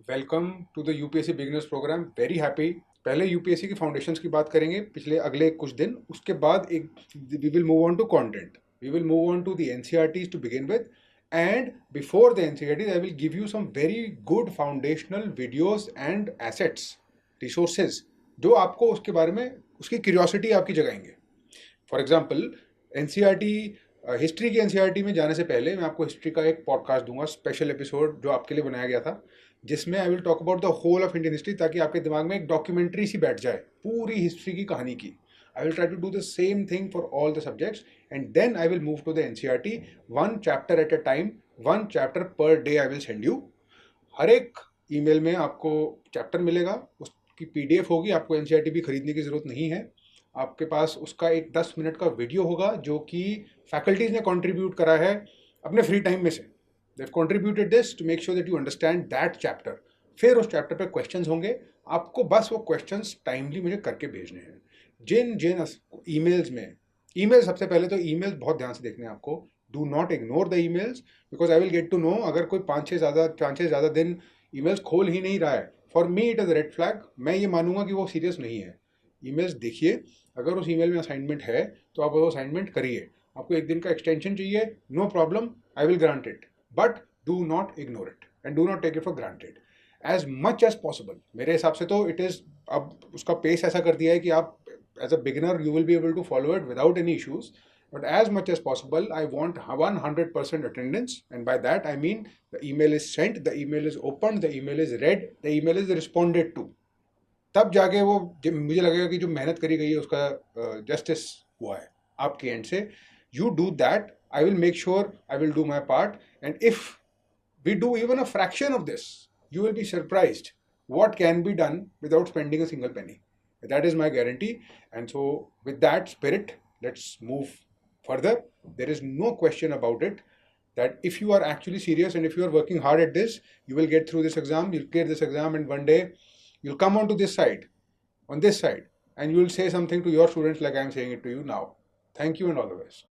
Welcome to the UPSC beginners programme. Very happy. पहले UPSC की foundations की बात करेंगे पिछले अगले कुछ दिन, उसके बाद एक we will move on to content, we will move on to the NCERTs to begin with, and before the NCERTs I will give you some very good foundational videos and assets, resources, जो आपको उसके बारे में उसकी curiosity आपकी जगाएंगे। For example, NCERT history की NCERT में जाने से पहले मैं आपको हिस्ट्री का एक पॉडकास्ट दूंगा, स्पेशल एपिसोड जो आपके लिए बनाया गया था, जिसमें I will talk about the whole of Indian history, ताकि आपके दिमाग में एक डॉक्यूमेंट्री सी बैठ जाए पूरी हिस्ट्री की कहानी की। I will try to do the same thing for all the subjects, and then I will move to the NCERT, one chapter at a time, one chapter per day I will send you. हर एक email में आपको chapter मिलेगा, उसकी PDF होगी, आपको NCERT भी खरीदने की ज़रूरत नहीं है। आपके पास उसका एक 10 मिनट का वीडियो होगा जो कि फैकल्टीज ने कंट्रीब्यूट करा है अपने फ्री टाइम में से। They've contributed this to make sure that you understand that chapter. फिर उस चैप्टर पे क्वेश्चंस होंगे, आपको बस वो क्वेश्चंस टाइमली मुझे करके भेजने हैं। जिन जिन ईमेल्स में, ईमेल सबसे पहले तो ईमेल्स बहुत ध्यान से देखने हैं आपको। Do not ignore the emails, because I will get to know अगर कोई 5 से ज़्यादा दिन ईमेल्स खोल ही नहीं रहा है, for me it is red flag. मैं ये मानूंगा कि वो सीरियस नहीं है। ईमेल्स देखिए, अगर उस ईमेल में असाइनमेंट है तो आप वो असाइनमेंट करिए। आपको एक दिन का एक्सटेंशन चाहिए, no problem, I will grant it, but do not ignore it and do not take it for granted as much as possible. मेरे हिसाब से तो इट इज़, अब उसका पेस ऐसा कर दिया है कि आप as a beginner you will be able to follow it without any issues, but as much as possible I want 100% attendance, and by that I mean the email is sent, the email is opened, the email is read, the email is responded to। तब जाके वो मुझे लगेगा कि जो मेहनत करी गई है उसका जस्टिस हुआ है आपके एंड से। You do that, I will make sure I will do my part, and if we do even a fraction of this, you will be surprised what can be done without spending a single penny. That is my guarantee. And so, with that spirit, let's move further. There is no question about it that if you are actually serious and if you are working hard at this, you will get through this exam, you'll clear this exam, and one day you'll come onto this side, on this side, and you will say something to your students like I am saying it to you now. Thank you and all the best.